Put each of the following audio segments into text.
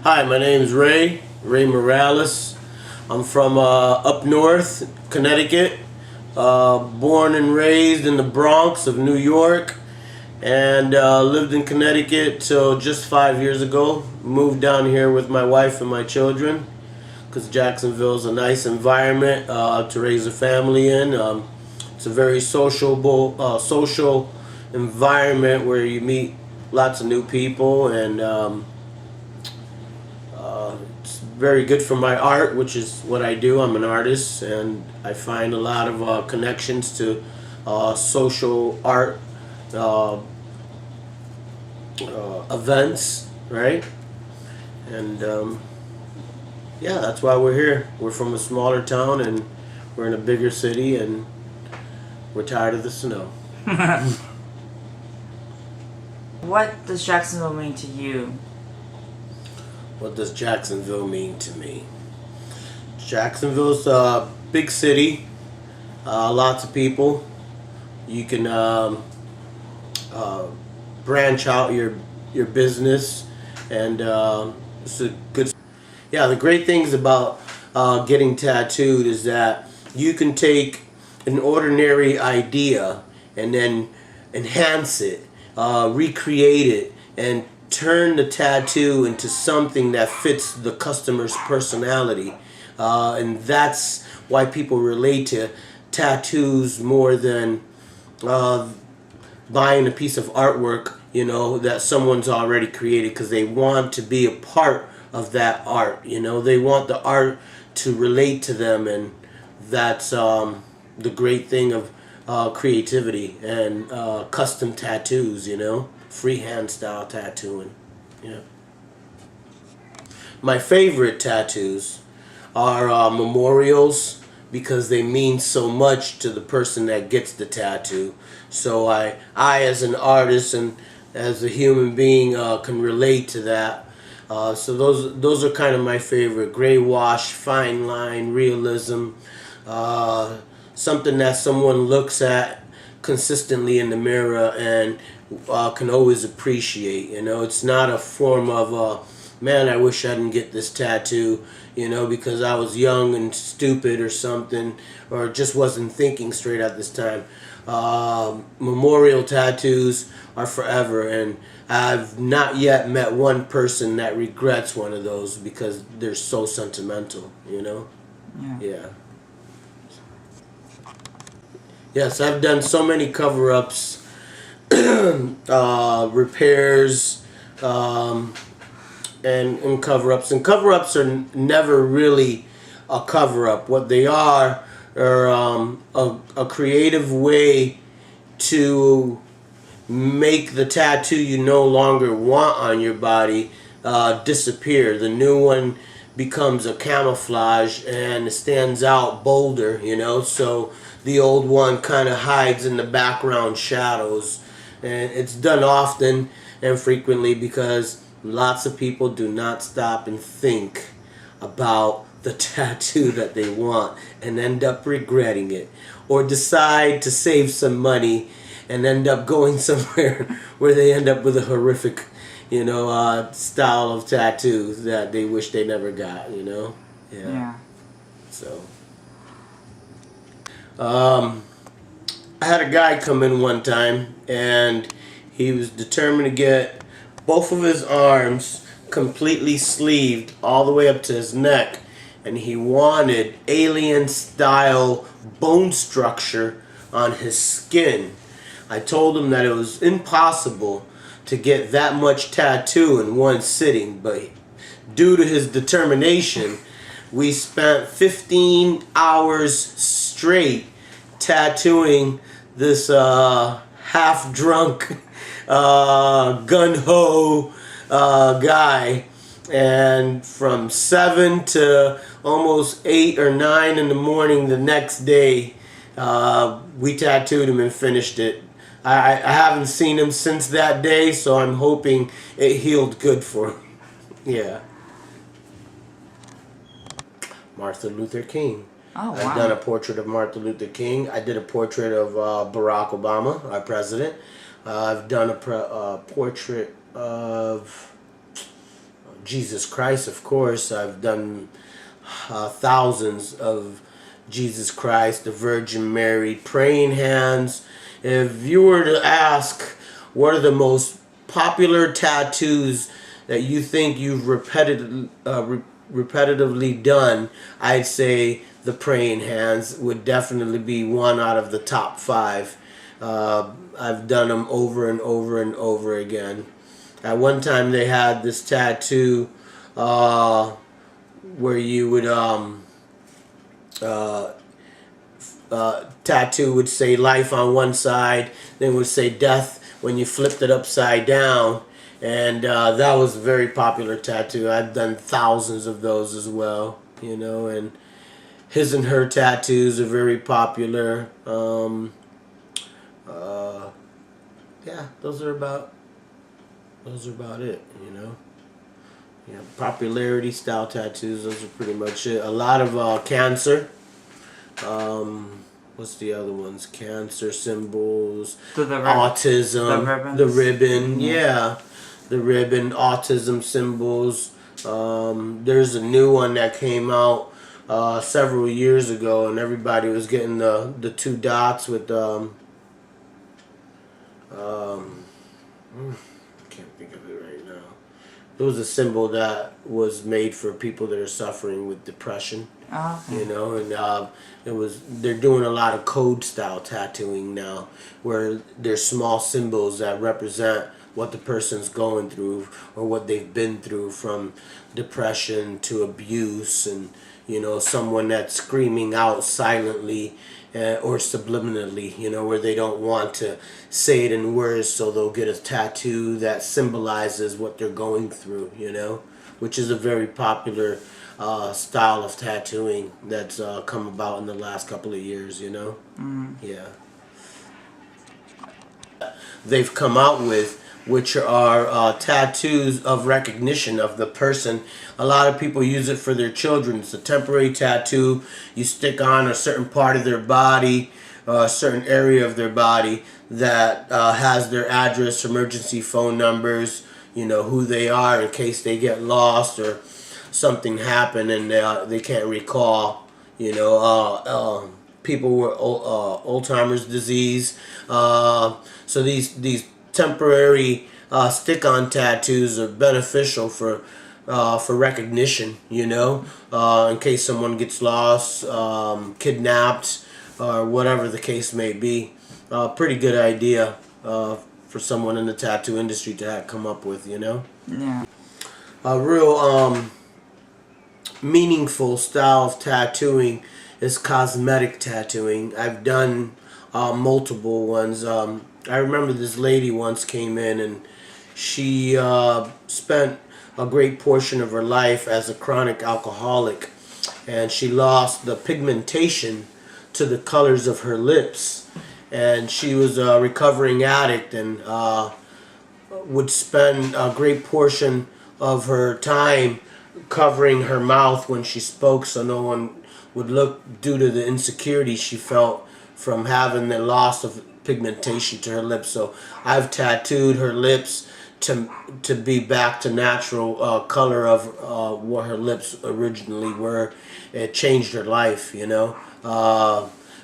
Hi, my name is Ray Morales. I'm from up north, Connecticut. Born and raised in the Bronx of New York, and lived in Connecticut till just 5 years ago. Moved down here with my wife and my children because Jacksonville is a nice environment to raise a family in. It's a very social environment where you meet lots of new people, and it's very good for my art, which is what I do. I'm an artist, and I find a lot of connections to social art events, right? And yeah, that's why we're here. We're from a smaller town, and we're in a bigger city, and we're tired of the snow. What does Jacksonville mean to you? What does Jacksonville mean to me? Jacksonville's a big city, lots of people. You can branch out your business, and it's a good. Yeah, the great things about getting tattooed is that you can take an ordinary idea and then enhance it, recreate it, and turn the tattoo into something that fits the customer's personality. And that's why people relate to tattoos more than buying a piece of artwork, you know, that someone's already created, because they want to be a part of that art. You know, they want the art to relate to them, and that's the great thing of creativity and custom tattoos, you know, freehand style tattooing. Yeah. My favorite tattoos are memorials, because they mean so much to the person that gets the tattoo. So I as an artist and as a human being can relate to that. So those are kind of my favorite. Gray wash, fine line, realism, something that someone looks at consistently in the mirror and can always appreciate. You know, it's not a form of man, I wish I didn't get this tattoo, you know, because I was young and stupid or something, or just wasn't thinking straight at this time. Memorial tattoos are forever, and I've not yet met one person that regrets one of those because they're so sentimental, you know? Yeah. Yes, I've done so many cover-ups, repairs, and cover-ups. And cover-ups are never really a cover-up. What they are a creative way to make the tattoo you no longer want on your body disappear. The new one becomes a camouflage and it stands out bolder, you know, so the old one kind of hides in the background shadows. And it's done often and frequently because lots of people do not stop and think about the tattoo that they want and end up regretting it, or decide to save some money and end up going somewhere where they end up with a horrific, you know, style of tattoos that they wish they never got, you know? Yeah. So, I had a guy come in one time, and he was determined to get both of his arms completely sleeved all the way up to his neck, and he wanted alien style bone structure on his skin. I told him that it was impossible to get that much tattoo in one sitting, but due to his determination, we spent 15 hours straight tattooing this half-drunk, gun-ho guy. And from 7 to almost 8 or 9 in the morning the next day, we tattooed him and finished it. I haven't seen him since that day, so I'm hoping it healed good for him. Yeah. Martin Luther King. Oh, wow. I've done a portrait of Martin Luther King. I did a portrait of Barack Obama, our president. I've done a portrait of Jesus Christ, of course. I've done thousands of Jesus Christ, the Virgin Mary, praying hands. If you were to ask what are the most popular tattoos that you think you've repetitively done, I'd say the praying hands would definitely be one out of the top 5. I've done them over and over and over again. At one time they had this tattoo where you would tattoo would say life on one side, then would say death when you flipped it upside down, and that was a very popular tattoo. I've done thousands of those as well, you know, and his and her tattoos are very popular. Yeah, those are about it, you know. Yeah, popularity style tattoos, those are pretty much it. A lot of cancer. What's the other ones? Cancer symbols, autism, the ribbon, yeah, the ribbon, autism symbols. There's a new one that came out several years ago, and everybody was getting the 2 dots with I can't think of it right now. It was a symbol that was made for people that are suffering with depression. Oh, okay. You know, and they're doing a lot of code style tattooing now, where there's small symbols that represent what the person's going through or what they've been through, from depression to abuse, and you know, someone that's screaming out silently or subliminally, you know, where they don't want to say it in words, so they'll get a tattoo that symbolizes what they're going through, you know, which is a very popular style of tattooing that's come about in the last couple of years, you know. Yeah, they've come out with, which are tattoos of recognition of the person. A lot of people use it for their children. It's a temporary tattoo you stick on a certain part of their body, a certain area of their body that has their address, emergency phone numbers, you know, who they are in case they get lost or something happened and they can't recall, you know, people with Alzheimer's disease. So these temporary stick-on tattoos are beneficial for recognition, you know, in case someone gets lost, kidnapped, or whatever the case may be. Pretty good idea for someone in the tattoo industry to come up with, you know. Yeah. A real meaningful style of tattooing is cosmetic tattooing. I've done multiple ones. I remember this lady once came in and she spent a great portion of her life as a chronic alcoholic, and she lost the pigmentation to the colors of her lips, and she was a recovering addict and would spend a great portion of her time covering her mouth when she spoke so no one would look, due to the insecurity she felt from having the loss of pigmentation to her lips. So I've tattooed her lips to be back to natural color of what her lips originally were. It changed her life, you know.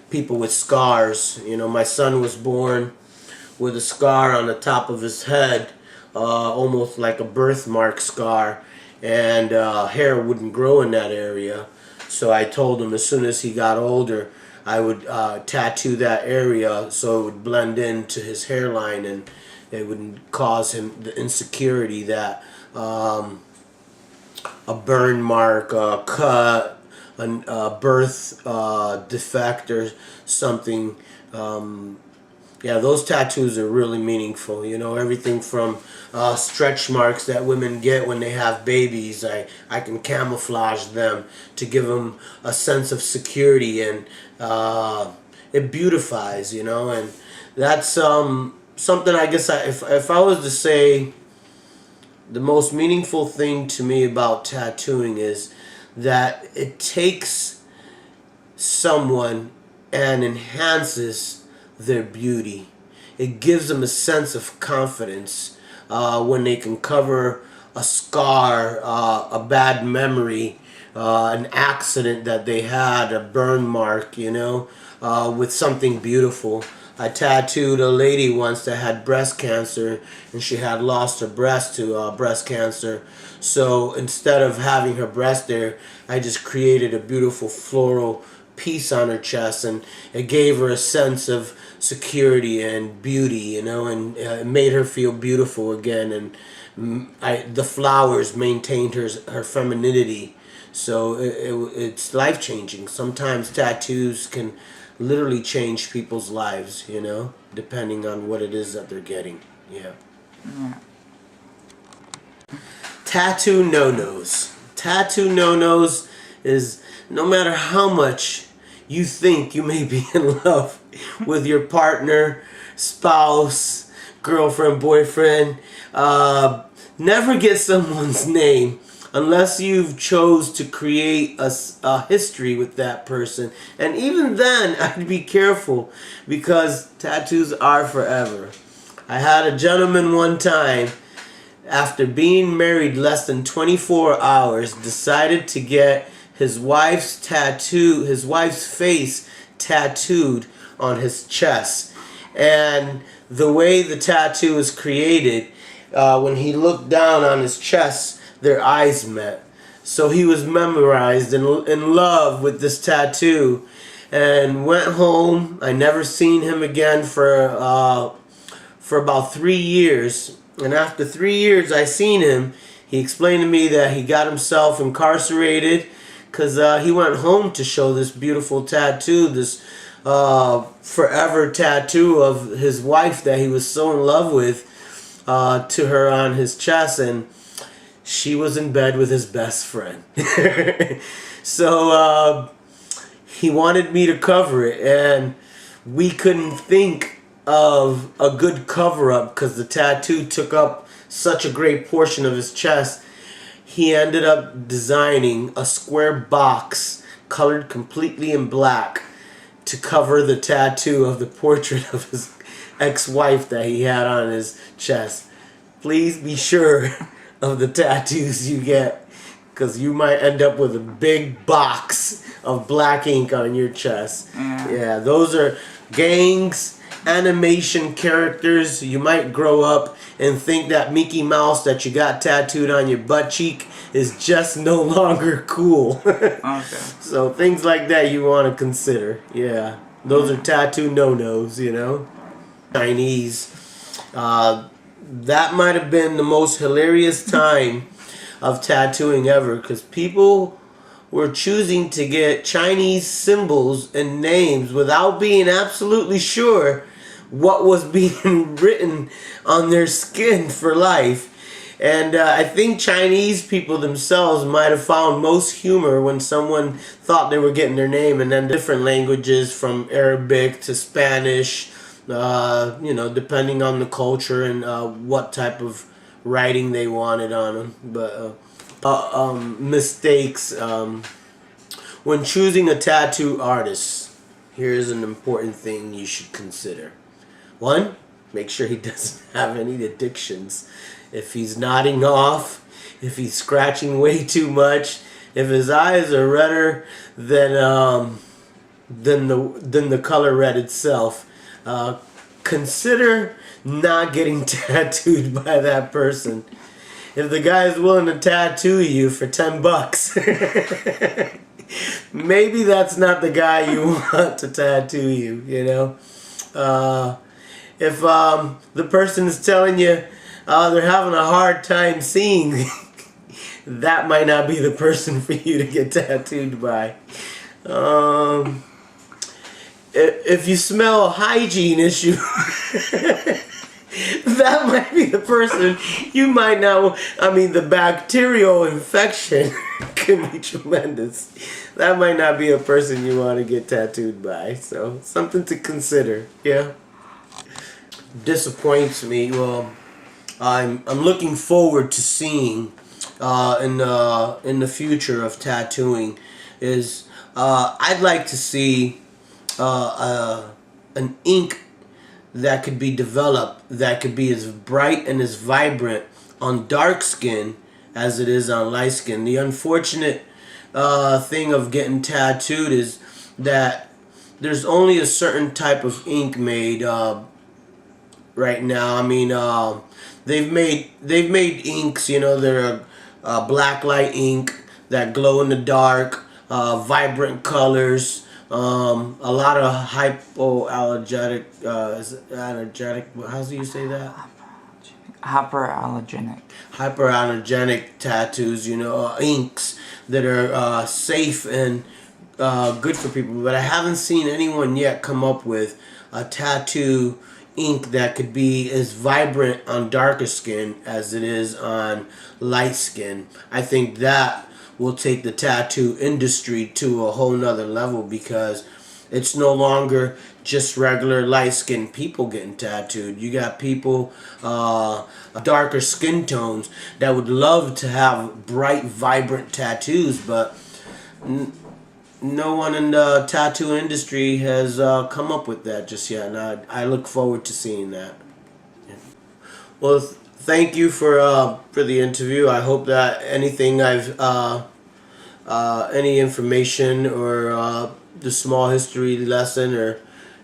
People with scars, you know, my son was born with a scar on the top of his head, almost like a birthmark scar, and hair wouldn't grow in that area. So I told him as soon as he got older, I would tattoo that area so it would blend into his hairline and it wouldn't cause him the insecurity that a burn mark, a cut, a birth defect or something. Yeah, those tattoos are really meaningful. You know, everything from stretch marks that women get when they have babies. I can camouflage them to give them a sense of security, and it beautifies, you know. And that's something, I guess, if I was to say the most meaningful thing to me about tattooing is that it takes someone and enhances their beauty. It gives them a sense of confidence, when they can cover a scar, a bad memory, an accident that they had, a burn mark, you know, with something beautiful. I tattooed a lady once that had breast cancer, and she had lost her breast to breast cancer. So instead of having her breast there, I just created a beautiful floral piece on her chest, and it gave her a sense of security and beauty, you know, and it made her feel beautiful again. And the flowers maintained her femininity. So it's life-changing. Sometimes tattoos can literally change people's lives, you know, depending on what it is that they're getting. Yeah. Tattoo no-nos. Tattoo no-nos is no matter how much you think you may be in love with your partner, spouse, girlfriend, boyfriend, never get someone's name unless you've chose to create a history with that person. And even then, I'd be careful, because tattoos are forever. I had a gentleman one time, after being married less than 24 hours, decided to get his wife's face tattooed on his chest. And the way the tattoo is created, when he looked down on his chest, their eyes met. So he was memorized and in love with this tattoo, and went home. I never seen him again for about 3 years. And after 3 years I seen him, he explained to me that he got himself incarcerated because he went home to show this beautiful tattoo, this forever tattoo of his wife that he was so in love with, to her on his chest, and she was in bed with his best friend. So he wanted me to cover it, and we couldn't think of a good cover-up because the tattoo took up such a great portion of his chest. He ended up designing a square box colored completely in black to cover the tattoo of the portrait of his ex-wife that he had on his chest. Please be sure of the tattoos you get, because you might end up with a big box of black ink on your chest. Yeah, those are gangs, animation characters. You might grow up and think that Mickey Mouse that you got tattooed on your butt cheek is just no longer cool. Okay. So things like that you want to consider. Yeah, those are tattoo no-nos, you know. Chinese. That might have been the most hilarious time of tattooing ever, because people were choosing to get Chinese symbols and names without being absolutely sure what was being written on their skin for life. And I think Chinese people themselves might have found most humor when someone thought they were getting their name, and then different languages from Arabic to Spanish, you know, depending on the culture and what type of writing they wanted on them. But mistakes. When choosing a tattoo artist, here's an important thing you should consider. 1, make sure he doesn't have any addictions. If he's nodding off, if he's scratching way too much, if his eyes are redder than the color red itself, consider not getting tattooed by that person. If the guy is willing to tattoo you for $10, maybe that's not the guy you want to tattoo you, you know. If the person is telling you they're having a hard time seeing, that might not be the person for you to get tattooed by. If you smell a hygiene issue, that might be the person you might not. I mean, the bacterial infection can be tremendous. That might not be a person you want to get tattooed by. So, something to consider. Yeah. Disappoints me. Well, I'm looking forward to seeing in the future of tattooing is I'd like to see an ink that could be developed that could be as bright and as vibrant on dark skin as it is on light skin. The unfortunate thing of getting tattooed is that there's only a certain type of ink made right now. I mean, they've made inks, you know, they're black light ink that glow in the dark, vibrant colors, a lot of hypoallergenic, how do you say that? Hyperallergenic. Hyperallergenic tattoos, you know, inks that are safe and good for people. But I haven't seen anyone yet come up with a tattoo ink that could be as vibrant on darker skin as it is on light skin. I think that will take the tattoo industry to a whole nother level, because it's no longer just regular light skinned people getting tattooed. You got people darker skin tones that would love to have bright, vibrant tattoos, but no one in the tattoo industry has come up with that just yet, and I look forward to seeing that. Well, thank you for the interview. I hope that anything any information or the small history lesson or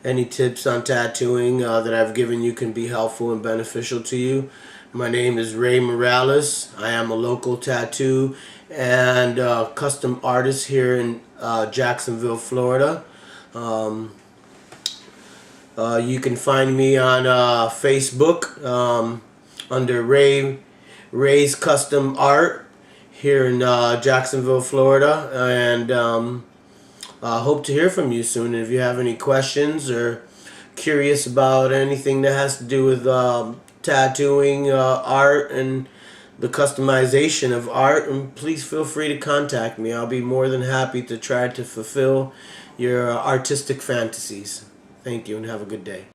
any tips on tattooing that I've given you can be helpful and beneficial to you. My name is Ray Morales. I am a local tattoo and custom artist here in Jacksonville, Florida. You can find me on Facebook under Ray's Custom Art here in Jacksonville, Florida, and hope to hear from you soon. If you have any questions or curious about anything that has to do with tattooing, art, and the customization of art, and please feel free to contact me. I'll be more than happy to try to fulfill your artistic fantasies. Thank you and have a good day.